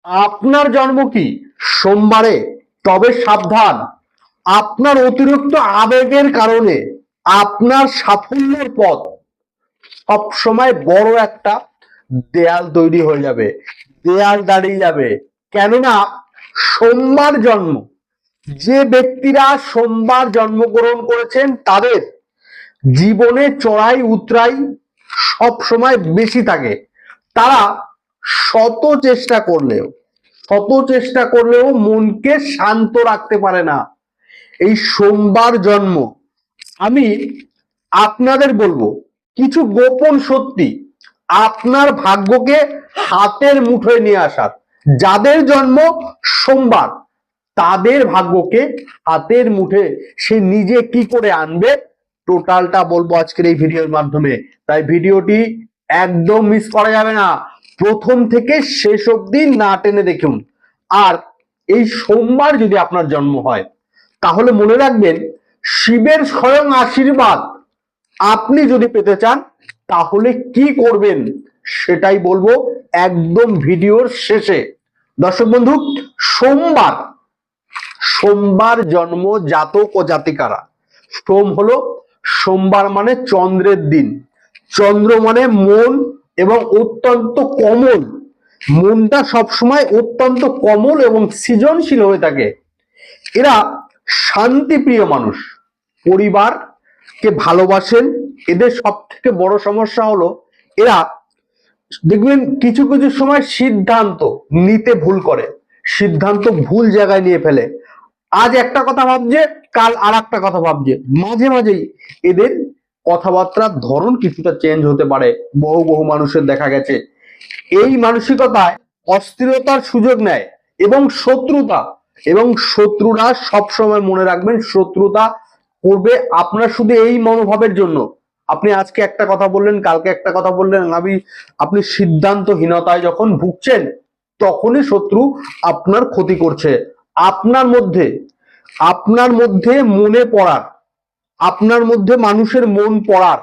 আপনার জন্ম কি সোমবারে? তবে সাবধান, আপনার অতিরিক্ত আবেগের কারণে আপনার সাফল্যের পথ সবসময় বড় একটা দেয়াল তৈরি হয়ে যাবে, দেয়াল দাঁড়িয়ে যাবে। কেননা সোমবার জন্ম, যে ব্যক্তিরা সোমবার জন্মগ্রহণ করেছেন তাদের জীবনে চড়াই উতরাই সব সময় বেশি থাকে। তারা শত চেষ্টা করলেও মনকে শান্ত রাখতে পারে না। এই সোমবার জন্ম, আমি আপনাদের বলবো কিছু গোপন সত্যি আপনার ভাগ্যকে হাতের মুঠোয় নিয়ে আসার। যাদের জন্ম সোমবার তাদের ভাগ্যকে হাতের মুঠে সে নিজে কি করে আনবে টোটালটা বলবো আজকের এই ভিডিওর মাধ্যমে। তাই ভিডিওটি একদম মিস করা যাবে না, প্রথম থেকে শেষ অবধি না টেনে দেখুন। আর এই সোমবার যদি আপনার জন্ম হয় তাহলে মনে রাখবেন, শিবের স্বয়ং আশীর্বাদ আপনি যদি পেতে চান তাহলে কি করবেন সেটাই বলবো একদম ভিডিওর শেষে। দর্শক বন্ধু, সোমবার জন্ম জাতক ও জাতিকারা, সোম হলো সোমবার মানে চন্দ্রের দিন, চন্দ্র মানে মন এবং অত্যন্ত কমল, মনটা সবসময় অত্যন্ত কমল এবং সৃজনশীল হয়ে থাকে। এরা শান্তিপ্রিয় মানুষ, পরিবারকে ভালোবাসেন। এদের সব থেকে বড় সমস্যা হলো এরা দেখবেন কিছু কিছু সময় সিদ্ধান্ত নিতে ভুল করে, সিদ্ধান্ত ভুল জায়গায় নিয়ে ফেলে। আজ একটা কথা ভাবছে, কাল আর একটা কথা ভাবছে। মাঝে মাঝেই এদের কথাবার্তার ধরন কিছুটা চেঞ্জ হতে পারে। বহু মানুষের দেখা গেছে এই মানসিকতায় অস্থিরতার সুযোগ নেয় এবং শত্রুরা সবসময় মনে রাখবেন, শত্রুতা করবে আপনার শুধু এই মনোভাবের জন্য। আপনি আজকে একটা কথা বললেন, কালকে একটা কথা বললেন, আপনি সিদ্ধান্তহীনতায় যখন ভুগছেন তখনই শত্রু আপনার ক্ষতি করছে। আপনার মধ্যে মনে পড়ার, আপনার মধ্যে মানুষের মন পড়ার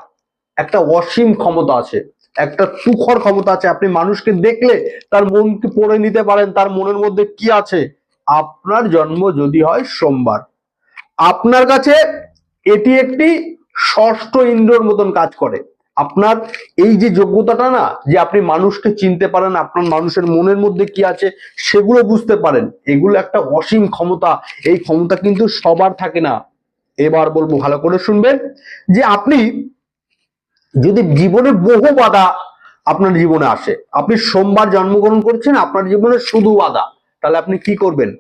একটা অসীম ক্ষমতা আছে, একটা তুখর ক্ষমতা আছে। আপনি মানুষকে দেখলে তার মনকে পড়ে নিতে পারেন, তার মনের মধ্যে কি আছে। আপনার জন্ম যদি হয় সোমবার, আপনার কাছে এটি একটি ষষ্ঠ ইন্দ্রর মতন কাজ করে। আপনার এই যে যোগ্যতাটা না, যে আপনি মানুষকে চিনতে পারেন, আপনার মানুষের মনের মধ্যে কি আছে সেগুলো বুঝতে পারেন, এগুলো একটা অসীম ক্ষমতা। এই ক্ষমতা কিন্তু সবার থাকে না। এবার বলবো ভালো করে শুনবেন, যে আপনি যদি জীবনে বহু বাধা আপনার জীবনে আসে, আপনি সোমবার জন্মগ্রহণ করছেন, আপনার জীবনে শুধু বাধা, তাহলে আপনি কি করবেন?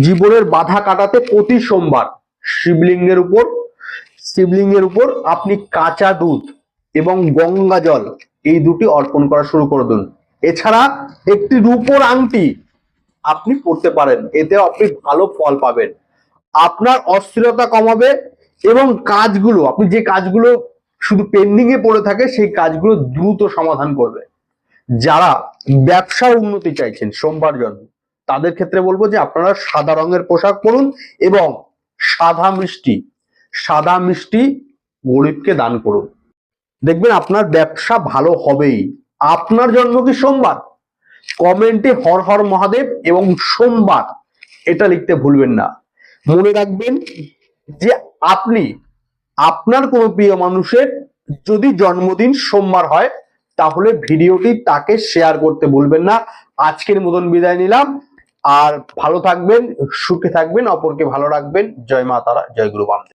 জীবনের বাধা কাটাতে প্রতি সোমবার শিবলিঙ্গের উপর আপনি কাঁচা দুধ এবং গঙ্গা জল এই দুটি অর্পণ করা শুরু করে দিন। এছাড়া একটি রূপোর আংটি আপনি পড়তে পারেন, এতে আপনি ভালো ফল পাবেন, আপনার অস্থিরতা কমাবে এবং আপনি যে কাজগুলো শুধু পেন্ডিং এ পড়ে থাকে সেই কাজগুলো দ্রুত সমাধান করবে। যারা ব্যবসার উন্নতি চাইছেন সোমবার জন্ম, তাদের ক্ষেত্রে বলবো যে আপনারা সাদা রঙের পোশাক পরুন এবং সাদা মিষ্টি গরিবকে দান করুন, দেখবেন আপনার ব্যবসা ভালো হবেই। আপনার জন্ম কি সোমবার? কমেন্টে হর হর মহাদেব এবং সোমবার এটা লিখতে ভুলবেন না। মনে রাখবেন যে আপনার কোনো প্রিয় মানুষের যদি জন্মদিন সোমবার হয় তাহলে ভিডিওটি তাকে শেয়ার করতে ভুলবেন না। আজকের মতন বিদায় নিলাম, আর ভালো থাকবেন, সুখে থাকবেন, অপরকে ভালো রাখবেন। জয় মা তারা, জয় গুরু বামদেব।